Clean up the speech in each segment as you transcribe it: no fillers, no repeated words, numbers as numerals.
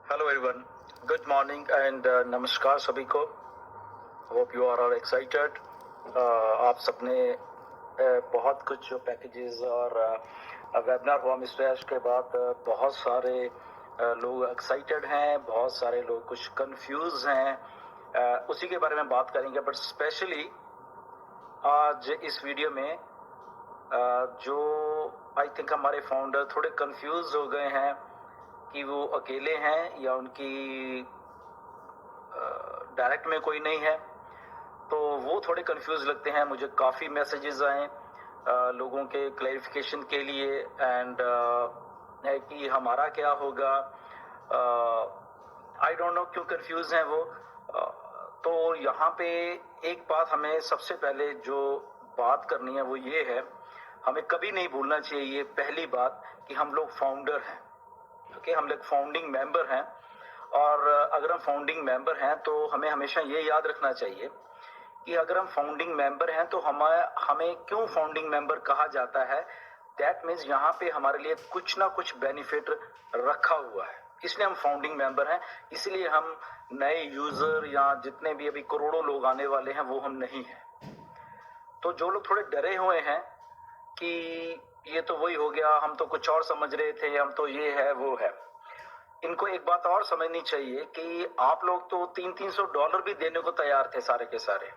Hello everyone, good morning and नमस्कार सभी को। Hope you are all excited. आप सबने बहुत कुछ पैकेजेस और वेबिनार हुआ मिस्टर ऐश के बाद बहुत सारे लोग एक्साइटेड हैं, बहुत सारे लोग कुछ कंफ्यूज हैं। उसी के बारे में बात करेंगे, बट स्पेशली आज इस वीडियो में जो आई थिंक हमारे फाउंडर थोड़े कंफ्यूज हो गए हैं कि वो अकेले हैं या उनकी डायरेक्ट में कोई नहीं है, तो वो थोड़े कंफ्यूज लगते हैं। मुझे काफ़ी मैसेजेस आए लोगों के क्लैरिफिकेशन के लिए एंड है कि हमारा क्या होगा। आई डोंट नो क्यों कंफ्यूज हैं वो। तो यहाँ पे एक बात हमें सबसे पहले जो बात करनी है वो ये है, हमें कभी नहीं भूलना चाहिए ये पहली बात कि हम लोग फाउंडर हैं। ओके, हम लोग फाउंडिंग मेंबर हैं, और अगर हम फाउंडिंग मेंबर हैं तो हमें हमेशा ये याद रखना चाहिए कि अगर हम फाउंडिंग मेंबर हैं तो हमें क्यों फाउंडिंग मेंबर कहा जाता है। दैट मीन्स यहाँ पे हमारे लिए कुछ ना कुछ बेनिफिट रखा हुआ है, इसलिए हम फाउंडिंग मेंबर हैं। इसलिए हम नए यूजर या जितने भी अभी करोड़ों लोग आने वाले हैं वो हम नहीं हैं। तो जो लोग थोड़े डरे हुए हैं कि ये तो वही हो गया, हम तो कुछ और समझ रहे थे, हम तो ये है वो है, इनको एक बात और समझनी चाहिए कि आप लोग तो $300 भी देने को तैयार थे सारे के सारे,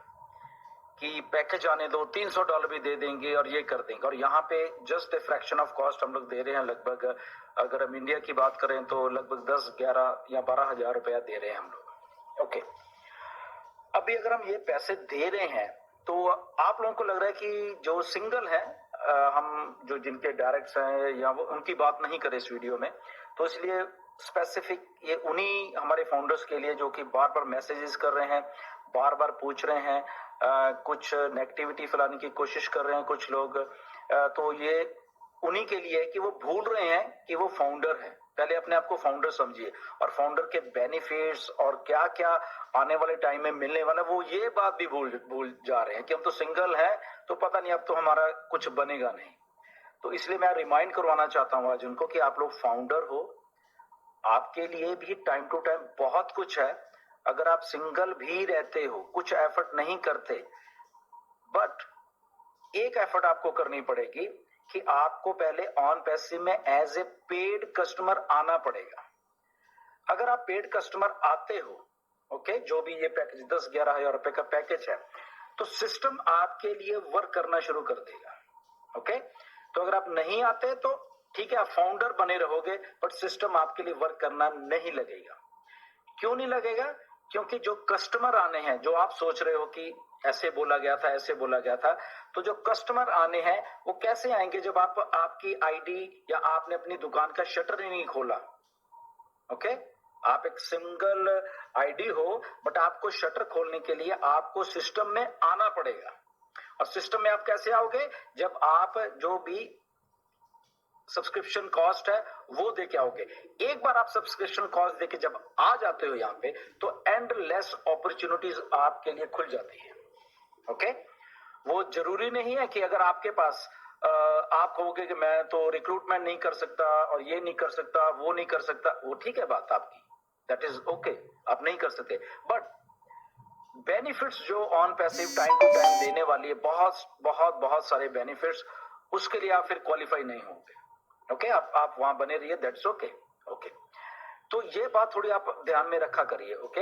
कि पैकेज आने दो, $300 भी दे देंगे और ये कर देंगे। और यहाँ पे just a fraction of cost हम लोग दे रहे हैं। लगभग अगर हम इंडिया की बात करें तो लगभग 10, 11 या 12 हजार रुपया दे रहे हैं हम लोग। ओके, अभी अगर हम ये पैसे दे रहे हैं तो आप लोगों को लग रहा है कि जो सिंगल है, हम जो जिनके डायरेक्ट्स हैं या वो उनकी बात नहीं करें इस वीडियो में, तो इसलिए स्पेसिफिक ये उन्हीं हमारे फाउंडर्स के लिए जो कि बार बार मैसेजेस कर रहे हैं, बार बार पूछ रहे हैं, कुछ नेगेटिविटी फैलाने की कोशिश कर रहे हैं कुछ लोग। तो ये उन्हीं के लिए है कि वो भूल रहे हैं कि वो फाउंडर है। पहले अपने आप को फाउंडर समझिए और फाउंडर के बेनिफिट्स और क्या क्या आने वाले टाइम में मिलने वाला, वो ये बात भी भूल जा रहे हैं कि हम तो सिंगल हैं तो पता नहीं अब तो हमारा कुछ बनेगा नहीं। तो इसलिए मैं रिमाइंड करवाना चाहता हूँ आज उनको कि आप लोग फाउंडर हो, आपके लिए भी टाइम टू टाइम बहुत कुछ है। अगर आप सिंगल भी रहते हो, कुछ एफर्ट नहीं करते, बट एक एफर्ट आपको करनी पड़ेगी कि आपको पहले ऑन पैसिव में एज ए पेड कस्टमर आना पड़ेगा। अगर आप पेड कस्टमर आते हो, ओके, जो भी ये पैकेज 10-11 हजार रुपए का पैकेज है, तो सिस्टम आपके लिए वर्क करना शुरू कर देगा। ओके, तो अगर आप नहीं आते तो ठीक है, आप फाउंडर बने रहोगे, बट सिस्टम आपके लिए वर्क करना नहीं लगेगा। क्यों नहीं लगेगा? क्योंकि जो कस्टमर आने हैं, जो आप सोच रहे हो कि ऐसे बोला गया था, ऐसे बोला गया था, तो जो कस्टमर आने हैं वो कैसे आएंगे जब आपकी आईडी या आपने अपनी दुकान का शटर ही नहीं खोला। ओके, आप एक सिंगल आईडी हो, बट आपको शटर खोलने के लिए आपको सिस्टम में आना पड़ेगा। और सिस्टम में आप कैसे आओगे? जब आप जो भी सब्सक्रिप्शन कॉस्ट है वो देके आओगे। एक बार आप सब्सक्रिप्शन कॉस्ट देके जब आ जाते हो यहाँ पे, तो एंडलेस अपॉर्चुनिटीज आपके लिए खुल जाती है। ओके, वो जरूरी नहीं है कि अगर आपके पास आप कहोगे कि मैं तो रिक्रूटमेंट नहीं कर सकता और ये नहीं कर सकता, वो नहीं कर सकता, वो ठीक है बात आपकी, दैट इज ओके, आप नहीं कर सकते, बट बेनिफिट्स जो on passive time to time देने वाली है, बहुत बहुत बहुत सारे बेनिफिट्स, उसके लिए आप फिर क्वालिफाई नहीं होंगे। ओके, आप वहां बने रहिए, दैट्स ओके। ओके, तो ये बात थोड़ी आप ध्यान में रखा करिए। ओके,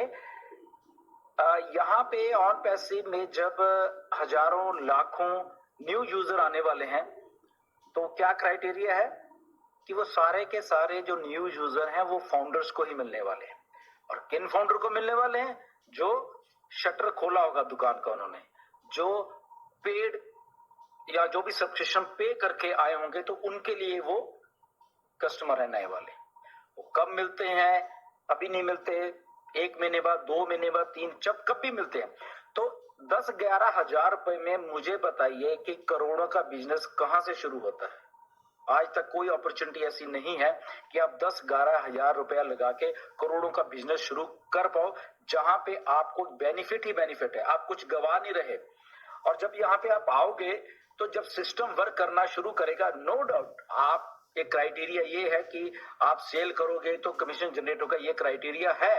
यहाँ पे ऑन पैसिव में जब हजारों लाखों न्यू यूजर आने वाले हैं, तो क्या क्राइटेरिया है कि वो सारे के सारे जो न्यू यूजर हैं वो फाउंडर्स को ही मिलने वाले हैं। और किन फाउंडर को मिलने वाले हैं? जो शटर खोला होगा दुकान का उन्होंने, जो पेड या जो भी सब्सक्रिप्शन पे करके आए होंगे, तो उनके लिए वो कस्टमर है नए वाले। वो कब मिलते हैं? अभी नहीं मिलते, 1 महीने बाद, 2 महीने बाद, 3, जब कब भी मिलते हैं। तो 10-11 हजार रुपए में मुझे बताइए कि करोड़ों का बिजनेस कहां से शुरू होता है? आज तक कोई अपॉर्चुनिटी ऐसी नहीं है कि आप 10-11 हजार रुपया लगा के करोड़ों का बिजनेस शुरू कर पाओ, जहां पे आपको बेनिफिट ही बेनिफिट है, आप कुछ गवा नहीं रहे। और जब यहाँ पे आप आओगे, तो जब सिस्टम वर्क करना शुरू करेगा, नो डाउट आप एक क्राइटेरिया ये है कि आप सेल करोगे तो कमीशन जनरेट होगा, ये क्राइटेरिया है।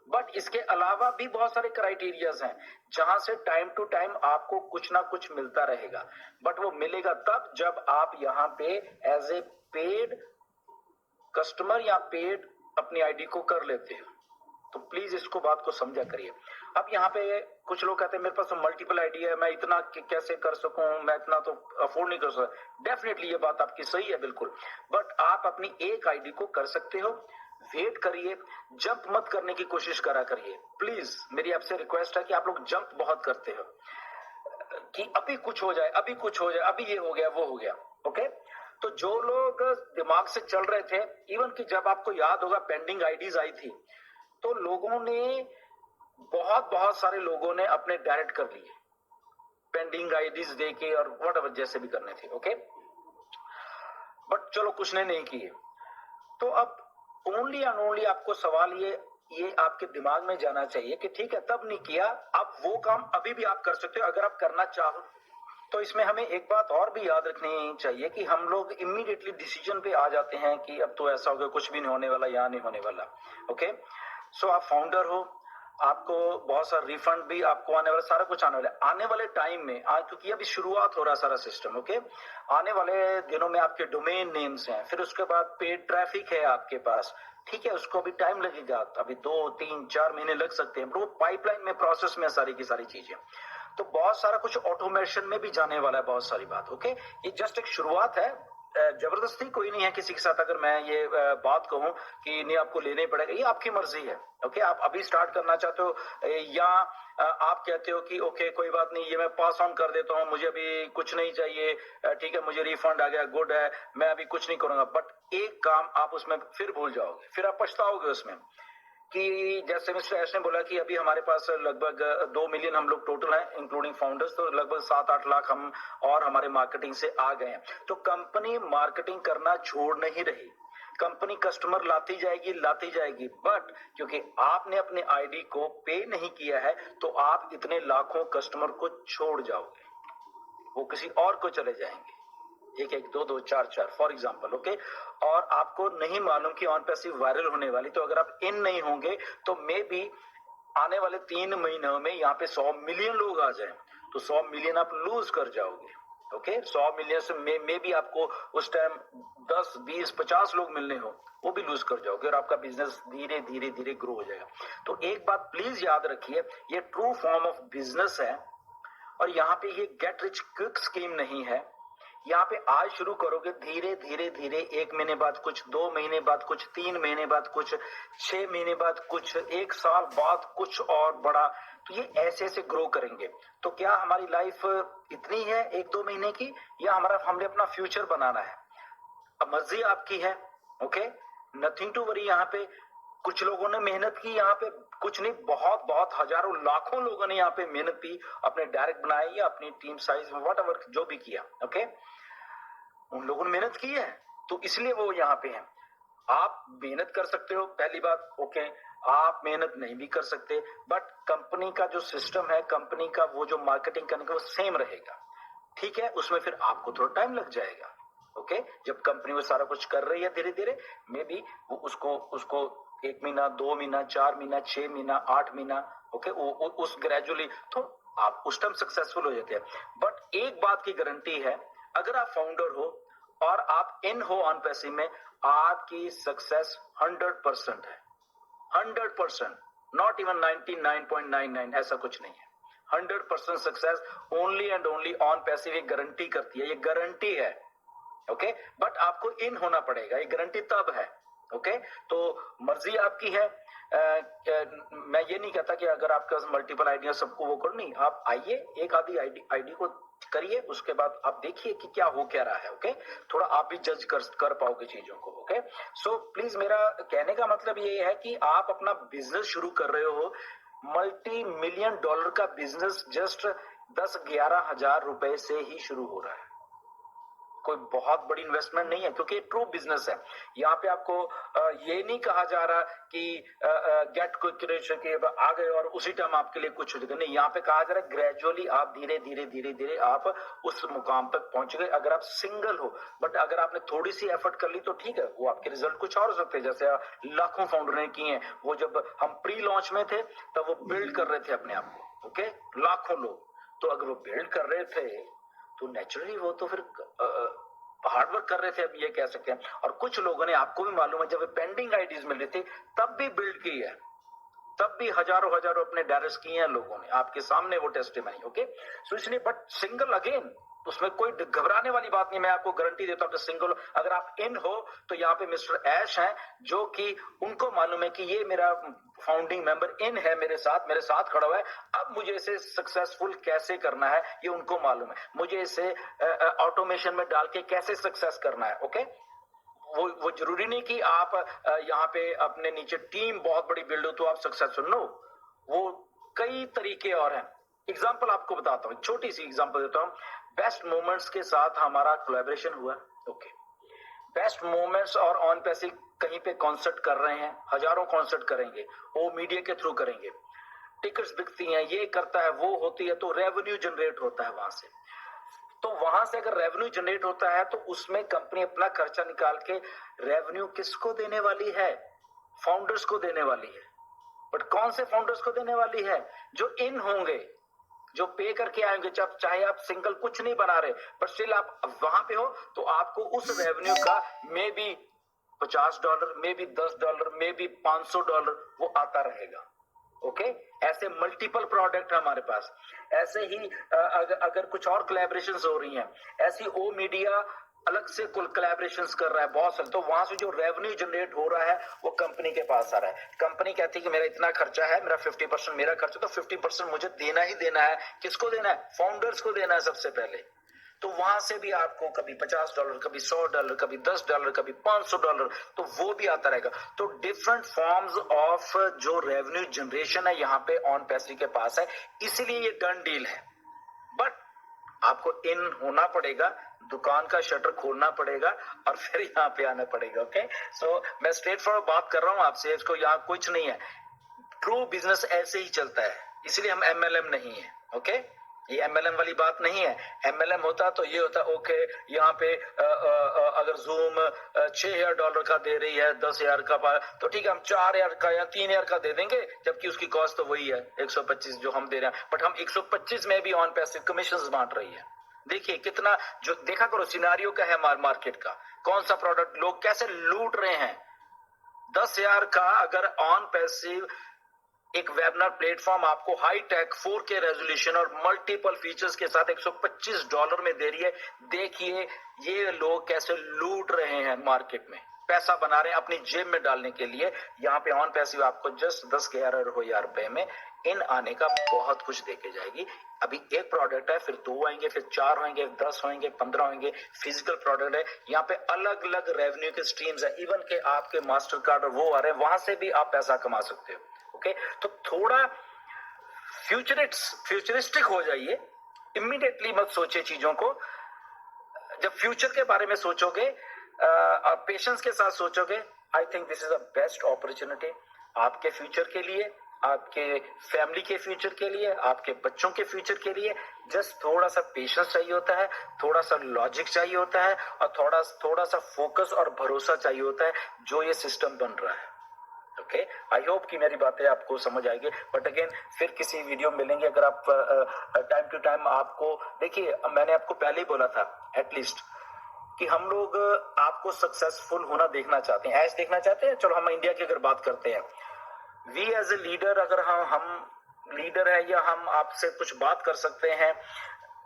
बट इसके अलावा भी बहुत सारे क्राइटेरियाज हैं जहां से टाइम टू टाइम आपको कुछ ना कुछ मिलता रहेगा। बट वो मिलेगा तब जब आप यहाँ पे एज ए पेड कस्टमर या पेड अपनी आईडी को कर लेते हो। तो प्लीज इसको बात को समझा करिए। अब यहाँ पे कुछ लोग कहते हैं मेरे पास मल्टीपल आईडी है, मैं इतना कैसे कर सकूं, मैं इतना तो अफोर्ड नहीं कर सकता। डेफिनेटली ये बात आपकी सही है बिल्कुल, बट आप अपनी एक आईडी को कर सकते हो। वेट करिए, जंप मत करने की कोशिश करा करिए। प्लीज मेरी आपसे रिक्वेस्ट है कि आप लोग जंप बहुत करते हो कि अभी कुछ हो जाए, अभी कुछ हो जाए, अभी ये हो गया वो हो गया। ओके, तो जो लोग दिमाग से चल रहे थे, इवन कि जब आपको याद होगा पेंडिंग आईडीज आई थी तो लोगों ने बहुत सारे लोगों ने अपने डायरेक्ट कर लिए पेंडिंग आईडीज देके और व्हाटएवर जैसे भी करने थे। ओके, बट चलो कुछ ने नहीं किए। तो अब ओनली एंड ओनली आपको सवाल ये आपके दिमाग में जाना चाहिए कि ठीक है तब नहीं किया, अब वो काम अभी भी आप कर सकते हो अगर आप करना चाहो। तो इसमें हमें एक बात और भी याद रखनी चाहिए कि हम लोग इमीडिएटली डिसीजन पे आ जाते हैं कि अब तो ऐसा हो गया, कुछ भी नहीं होने वाला, यहाँ नहीं होने वाला। ओके, सो आप फाउंडर हो, आपको बहुत सारा रिफंड भी आपको आने वाला, सारा कुछ आने वाला है। आने वाले टाइम में क्योंकि अभी शुरुआत हो रहा है सारा सिस्टम। ओके, आने वाले दिनों में आपके डोमेन नेम्स हैं, फिर उसके बाद पेड ट्रैफिक है आपके पास, ठीक है, उसको भी टाइम लगेगा, अभी 2 3 4 महीने लग सकते हैं, वो पाइपलाइन में प्रोसेस में सारी की सारी चीजें। तो बहुत सारा कुछ ऑटोमेशन में भी जाने वाला है, बहुत सारी बात। ओके, ये जस्ट एक शुरुआत है, जबरदस्ती कोई नहीं है किसी के साथ। अगर मैं ये बात कहूं कि नहीं आपको लेने पड़ेगा, ये आपकी मर्जी है। ओके, आप अभी स्टार्ट करना चाहते हो या आप कहते हो कि ओके कोई बात नहीं, ये मैं पास ऑन कर देता हूं, मुझे अभी कुछ नहीं चाहिए, ठीक है मुझे रिफंड आ गया, गुड है, मैं अभी कुछ नहीं करूंगा। बट एक काम आप उसमें फिर भूल जाओगे, फिर आप पछताओगे उसमें कि जैसे मिस्टर एस ने बोला कि अभी हमारे पास लगभग 2 मिलियन हम लोग टोटल हैं इंक्लूडिंग फाउंडर्स, तो लगभग 7-8 लाख हम और हमारे मार्केटिंग से आ गए हैं। तो कंपनी मार्केटिंग करना छोड़ नहीं रही, कंपनी कस्टमर लाती जाएगी, बट क्योंकि आपने अपने आईडी को पे नहीं किया है तो आप इतने लाखों कस्टमर को छोड़ जाओगे, वो किसी और को चले जाएंगे, 1-1 2-2 4-4 फॉर एग्जाम्पल। ओके, और आपको नहीं मालूम कि ऑन पैसिव वायरल होने वाली, तो अगर आप इन नहीं होंगे तो मे बी आने वाले 3 महीनों में यहाँ पे 100 मिलियन लोग आ जाए, तो 100 मिलियन आप लूज कर जाओगे। ओके, 100 मिलियन से मे भी आपको उस टाइम 10 20 50 लोग मिलने हो, वो भी लूज कर जाओगे और आपका बिजनेस धीरे धीरे धीरे ग्रो हो जाएगा। तो एक बात प्लीज याद रखिए, ये ट्रू फॉर्म ऑफ बिजनेस है और यहाँ पे ये गेट रिच क्विक स्कीम नहीं है। यहाँ पे आज शुरू करोगे, धीरे धीरे धीरे 1 महीने बाद कुछ, 2 महीने बाद कुछ, 3 महीने बाद कुछ, 6 महीने बाद कुछ, 1 साल बाद कुछ और बड़ा, तो ये ऐसे ऐसे ग्रो करेंगे। तो क्या हमारी लाइफ इतनी है 1-2 महीने की, या हमने अपना फ्यूचर बनाना है? अब मर्जी आपकी है। Okay, nothing to worry. यहाँ पे कुछ लोगों ने मेहनत की, यहाँ पे कुछ नहीं, बहुत बहुत हजारों लाखों लोगों ने यहाँ पे मेहनत की, अपने डायरेक्ट बनाए या अपनी टीम साइज व्हाटएवर जो भी किया। ओके, उन लोगों ने मेहनत की है तो इसलिए वो यहाँ पे हैं। आप मेहनत कर सकते हो, पहली बात। ओके, आप मेहनत नहीं भी कर सकते, बट कंपनी का जो सिस्टम है, कंपनी का वो जो मार्केटिंग करने का वो सेम रहेगा, ठीक है। उसमें फिर आपको थोड़ा टाइम लग जाएगा। ओके, जब कंपनी वो सारा कुछ कर रही है धीरे धीरे, मे बी वो उसको 1 महीना, 2 महीना, 4 महीना, 6 महीना, 8 महीना, ओके, उस ग्रेजुअली तो आप उस टाइम सक्सेसफुल हो जाते हैं। बट एक बात की गारंटी है, अगर आप फाउंडर हो और आप इन हो ऑन पैसिव में, आपकी सक्सेस 100% है, 100%, नॉट इवन 99.99, ऐसा कुछ नहीं है। 100% success only and only on passive ये गारंटी करती है, ये गारंटी है। ओके, बट आपको इन होना पड़ेगा, ये गारंटी तब है। ओके, तो मर्जी आपकी है। मैं ये नहीं कहता कि अगर आपके पास मल्टीपल आइडिया सबको वो करो, नहीं, आप आइए, एक आधी आईडी को करिए, उसके बाद आप देखिए कि क्या हो क्या रहा है। ओके, थोड़ा आप भी जज कर पाओगे चीजों को। ओके, सो प्लीज मेरा कहने का मतलब ये है कि आप अपना बिजनेस शुरू कर रहे हो, मल्टी मिलियन डॉलर का बिजनेस जस्ट 10-11 हजार रुपए से ही शुरू हो रहा है। कोई बहुत बड़ी इन्वेस्टमेंट नहीं है, क्योंकि ट्रू बिजनेस है। यहाँ पे आपको ये नहीं कहा जा रहा कि गेट क्विक रिच कि आ गए और उसी टाइम आपके लिए कुछ हो जाएगा, नहीं। यहाँ पे कहा जा रहा है ग्रेजुअली आप धीरे धीरे धीरे धीरे आप उस मुकाम तक पहुंच गए, अगर आप सिंगल हो। बट अगर आपने थोड़ी सी एफर्ट कर ली तो ठीक है, वो आपके रिजल्ट कुछ और हो सकते हैं, जैसे लाखों फाउंडर ने किए हैं। वो जब हम प्री लॉन्च में थे तब वो बिल्ड कर रहे थे अपने आप को, ओके, लाखों लोग। तो अगर वो बिल्ड कर रहे थे तो नेचुरली वो तो फिर हार्डवर्क कर रहे थे, अब ये कह सकते हैं। और कुछ लोगों ने, आपको भी मालूम है, जब पेंडिंग आईडीज मिल रही थी तब भी बिल्ड की है, तब भी हजारों हजारों अपने डायरेक्ट किए हैं लोगों ने, आपके सामने वो टेस्टिमनी, ओके। सो इसलिए बट सिंगल अगेन उसमें कोई घबराने वाली बात नहीं। मैं आपको गारंटी देता हूं कि सिंगल अगर आप इन हो तो यहाँ पे मिस्टर ऐश हैं, जो कि उनको मालूम है कि ये मेरा फाउंडिंग मेंबर इन है, मेरे साथ खड़ा हुआ है। अब मुझे इसे सक्सेसफुल कैसे करना है ये उनको मालूम है, मुझे इसे ऑटोमेशन में डाल के कैसे सक्सेस करना है, ओके। वो जरूरी नहीं कि आप यहाँ पे अपने नीचे टीम बहुत बड़ी बिल्ड हो तो आप सक्सेसफुल, नो। वो कई तरीके और हैं। एग्जांपल आपको बताता हूँ, छोटी सी एग्जांपल देता हूँ। बेस्ट मोमेंट्स के साथ हमारा कोलैबोरेशन हुआ, ओके। बेस्ट मोमेंट्स और ऑन पैसे कहीं पे कॉन्सर्ट कर रहे हैं, हजारों कॉन्सर्ट करेंगे, वो मीडिया के थ्रू करेंगे, टिकट्स बिकती हैं, ये करता है, वो होती है, तो रेवेन्यू जनरेट होता है वहां से। तो वहां से अगर रेवेन्यू जनरेट होता है तो उसमें कंपनी अपना खर्चा निकाल के रेवेन्यू किसको देने वाली है? फाउंडर्स को देने वाली है। बट कौन से फाउंडर्स को देने वाली है? जो इन होंगे, जो पे करके आएंगे। जब चाहे आप सिंगल कुछ नहीं बना रहे पर स्टिल आप वहां पे हो तो आपको उस रेवेन्यू का may be $50, may be $10, may be $500 वो आता रहेगा, ओके। ऐसे मल्टीपल प्रोडक्ट है हमारे पास। ऐसे ही अगर कुछ और कोलैबोरेशंस हो रही हैं, ऐसी ओ मीडिया अलग से कुल कोलैबोरेशंस कर रहा है बहुत सारे, तो वहां से जो रेवेन्यू जनरेट हो रहा है वो कंपनी के पास आ रहा है। कंपनी कहती है कि मेरा इतना खर्चा है, मेरा 50% मेरा खर्चा, तो 50% मुझे देना ही देना है। किसको देना है? फाउंडर्स को देना है सबसे पहले। तो वहां से भी आपको कभी $50, कभी $100, कभी $10, कभी $500, तो वो भी आता रहेगा। तो डिफरेंट फॉर्म्स ऑफ जो रेवेन्यू जनरेशन है यहाँ पे ऑन पैसे के पास है, इसीलिए ये डन डील है। बट आपको इन होना पड़ेगा, दुकान का शटर खोलना पड़ेगा और फिर यहाँ पे आना पड़ेगा, ओके। सो मैं स्ट्रेट फॉरवर्ड बात कर रहा हूँ आपसे, इसको यहाँ कुछ नहीं है। ट्रू बिजनेस ऐसे ही चलता है, इसलिए हम एमएलएम नहीं है, ओके। ये एमएलएम वाली बात नहीं है। एमएलएम होता तो ये होता, ओके, यहाँ पे अगर जूम $6,000 का दे रही है, 10,000 का तो ठीक है, हम 4,000 का या 3,000 का दे देंगे, जबकि उसकी कॉस्ट तो वही है 125 जो हम दे रहे हैं। बट हम 125 में भी ऑन पैसिव कमीशन बांट रही है। देखिए कितना, जो देखा करो सिनारियो का है मार्केट का, कौन सा प्रोडक्ट लोग कैसे लूट रहे हैं। 10,000 का अगर ऑन पैसिव एक वेबिनार प्लेटफॉर्म आपको हाई टेक 4K रेजोल्यूशन और मल्टीपल फीचर्स के साथ $125 में दे रही है। देखिए ये लोग कैसे लूट रहे हैं, मार्केट में पैसा बना रहे हैं अपनी जेब में डालने के लिए। यहाँ पे ऑन पैसिव आपको जस्ट 10,000 रुपए में इन आने का बहुत कुछ देके जाएगी। अभी एक प्रोडक्ट है, फिर 2 आएंगे, फिर 4 होंगे, 10 होंगे, 15 होंगे। फिजिकल प्रोडक्ट है, यहाँ पे अलग अलग रेवेन्यू के स्ट्रीम्स है। इवन के आपके मास्टर कार्ड और वो आ रहे हैं, वहां से भी आप पैसा कमा सकते हो, ओके। तो थोड़ा फ्यूचरिस्टिक हो जाइए, इमीडिएटली मत सोचे चीजों को। जब फ्यूचर के बारे में सोचोगे, पेशेंस के साथ सोचोगे, I think this is the best opportunity आपके फ्यूचर के लिए, आपके फैमिली के फ्यूचर के लिए, आपके बच्चों के फ्यूचर के लिए। जस्ट थोड़ा सा पेशेंस चाहिए होता है, थोड़ा सा लॉजिक चाहिए होता है और थोड़ा सा फोकस और भरोसा चाहिए होता है, जो ये सिस्टम बन रहा है, ओके। आई होप कि मेरी बातें आपको समझ आएगी। बट अगेन फिर किसी वीडियो में मिलेंगे। अगर आप टाइम टू टाइम आपको देखिए, मैंने आपको पहले ही बोला था एटलीस्ट कि हम लोग आपको सक्सेसफुल होना देखना चाहते हैं, ऐसे देखना चाहते हैं। चलो हम इंडिया की अगर बात करते हैं, वी एज ए लीडर, अगर हम लीडर है या हम आपसे कुछ बात कर सकते हैं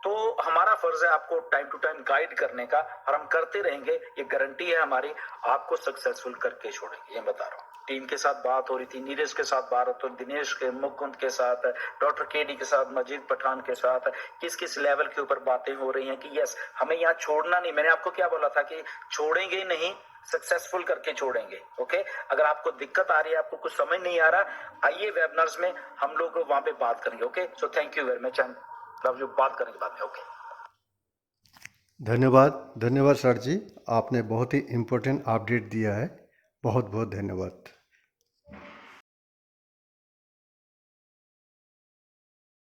तो हमारा फर्ज है आपको टाइम टू टाइम गाइड करने का, और हम करते रहेंगे। ये गारंटी है हमारी, आपको सक्सेसफुल करके छोड़ेंगे, ये बता रहा हूँ। टीम के साथ बात हो रही थी, नीरज के साथ बात हो, दिनेश के, मुकुंद के साथ, डॉक्टर केडी के साथ, मजीद पठान के साथ, किस किस लेवल के ऊपर बातें हो रही हैं कि यस हमें यहाँ छोड़ना नहीं। मैंने आपको क्या बोला था कि छोड़ेंगे नहीं, सक्सेसफुल करके छोड़ेंगे, ओके। अगर आपको दिक्कत आ रही है, आपको कुछ समझ नहीं आ रहा, आइए वेबिनार्स में, हम लोग वहां पे बात करेंगे, okay. So thank you very much, love you, बात करने के बाद में, ओके। धन्यवाद, धन्यवाद सर जी। आपने बहुत ही इम्पोर्टेंट अपडेट दिया है। बहुत बहुत धन्यवाद।